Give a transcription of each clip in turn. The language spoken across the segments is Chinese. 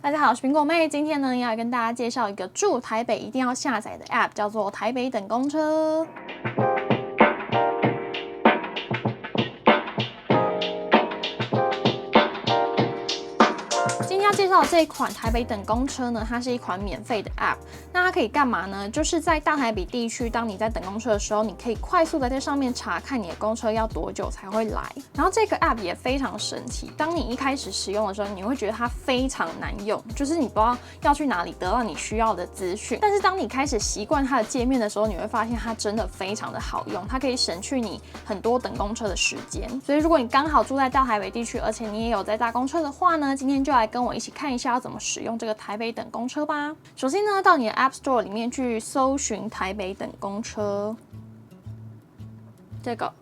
大家好，我是苹果妹。今天呢，要来跟大家介绍一个住台北一定要下载的 App， 叫做台北等公车。今天要介绍的这一款台北等公车呢，它是一款免费的 App。那它可以干嘛呢？就是在大台北地区，当你在等公车的时候，你可以快速的在上面查看你的公车要多久才会来。然后这个 App 也非常神奇，当你一开始使用的时候，你会觉得它非常难用，就是你不知道要去哪里得到你需要的资讯。但是当你开始习惯它的界面的时候，你会发现它真的非常的好用，它可以省去你很多等公车的时间。所以如果你刚好住在大台北地区，而且你也有在搭公车的话呢，今天就来跟我一起看一下要怎么使用这个台北等公车吧。首先呢，到你的 App Store 里面去搜寻台北等公车，这个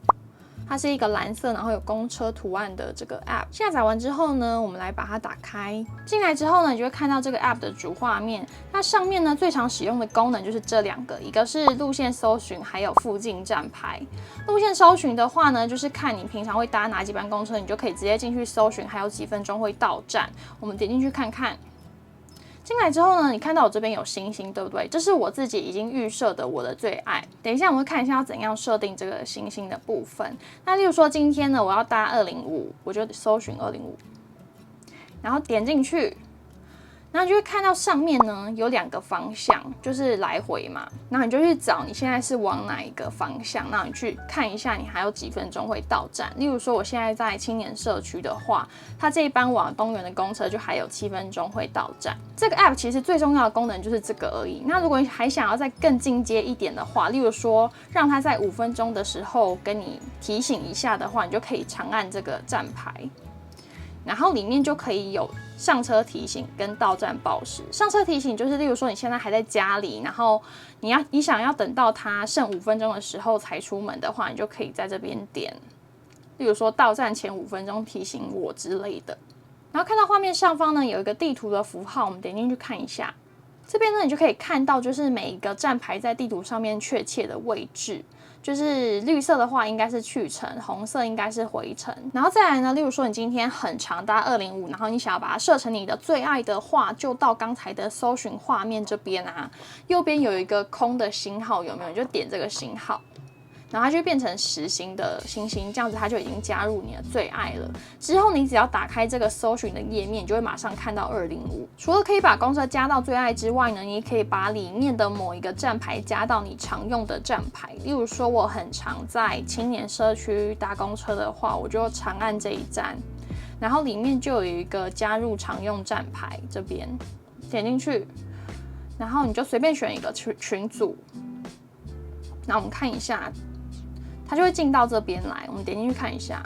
它是一个蓝色，然后有公车图案的这个 App。下载完之后呢，我们来把它打开。进来之后呢，你就会看到这个 App 的主画面。它上面呢最常使用的功能就是这两个，一个是路线搜寻，还有附近站牌。路线搜寻的话呢，就是看你平常会搭哪几班公车，你就可以直接进去搜寻，还有几分钟会到站。我们点进去看看。进来之后呢，你看到我这边有星星，对不对？这是我自己已经预设的我的最爱。等一下我会看一下要怎样设定这个星星的部分。那例如说今天呢，我要搭205，我就搜寻205，然后点进去。然后你就会看到上面呢有2个方向，就是来回嘛。然后你就去找你现在是往哪一个方向，然后你去看一下你还有几分钟会到站。例如说我现在在青年社区的话，它这一班往东园的公车就还有7分钟会到站。这个 App 其实最重要的功能就是这个而已。那如果你还想要再更进阶一点的话，例如说让它在5分钟的时候跟你提醒一下的话，你就可以长按这个站牌。然后里面就可以有上车提醒跟到站报时。上车提醒就是，例如说你现在还在家里，然后你想要等到它剩5分钟的时候才出门的话，你就可以在这边点，例如说到站前5分钟提醒我之类的。然后看到画面上方呢有一个地图的符号，我们点进去看一下。这边呢你就可以看到，就是每一个站牌在地图上面确切的位置。就是绿色的话应该是去程，红色应该是回程。然后再来呢，例如说你今天很常搭205，然后你想要把它设成你的最爱的话，就到刚才的搜寻画面这边啊，右边有一个空的星号，有没有？你就点这个星号。然后它就变成10星的星星，这样子它就已经加入你的最爱了。之后你只要打开这个搜寻的页面，你就会马上看到205。除了可以把公车加到最爱之外呢，你也可以把里面的某一个站牌加到你常用的站牌。例如说我很常在青年社区搭公车的话，我就长按这一站，然后里面就有一个加入常用站牌，这边点进去，然后你就随便选一个群组，那我们看一下。它就会进到这边来，我们点进去看一下，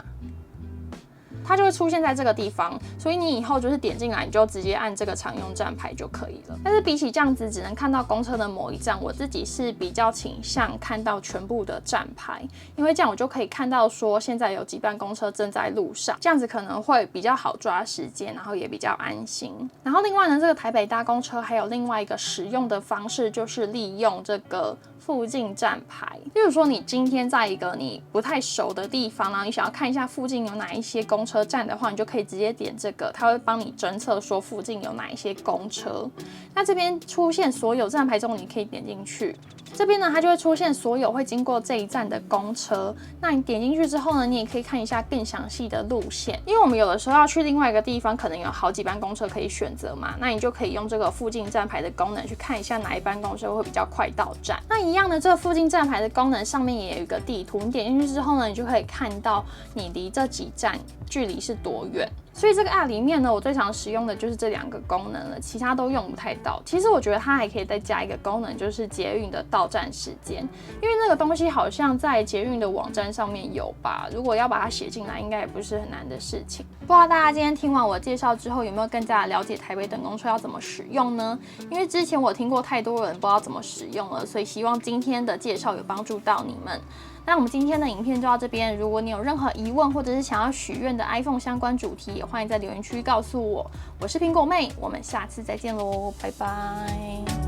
它就会出现在这个地方，所以你以后就是点进来，你就直接按这个常用站牌就可以了。但是比起这样子只能看到公车的某一站，我自己是比较倾向看到全部的站牌，因为这样我就可以看到说现在有几班公车正在路上，这样子可能会比较好抓时间，然后也比较安心。然后另外呢，这个台北搭公车还有另外一个使用的方式，就是利用这个附近站牌。例如说你今天在一个你不太熟的地方，然后你想要看一下附近有哪一些公车站的话，你就可以直接点这个，它会帮你侦测说附近有哪一些公车。那这边出现所有站牌中，你可以点进去。这边呢，它就会出现所有会经过这一站的公车。那你点进去之后呢，你也可以看一下更详细的路线。因为我们有的时候要去另外一个地方，可能有好几班公车可以选择嘛，那你就可以用这个附近站牌的功能去看一下哪一班公车会比较快到站。那一样的，这个附近站牌的功能上面也有一个地图，你点进去之后呢，你就可以看到你离这几站距离是多远。所以这个 App 里面呢，我最常使用的就是这2个功能了，其他都用不太到。其实我觉得它还可以再加一个功能，就是捷运的到站时间，因为那个东西好像在捷运的网站上面有吧。如果要把它写进来，应该也不是很难的事情。不知道大家今天听完我的介绍之后，有没有更加了解台北等公车要怎么使用呢？因为之前我听过太多人不知道怎么使用了，所以希望今天的介绍有帮助到你们。那我们今天的影片就到这边。如果你有任何疑问或者是想要许愿的 iPhone 相关主题，也欢迎在留言区告诉我。我是苹果妹，我们下次再见喽，拜拜。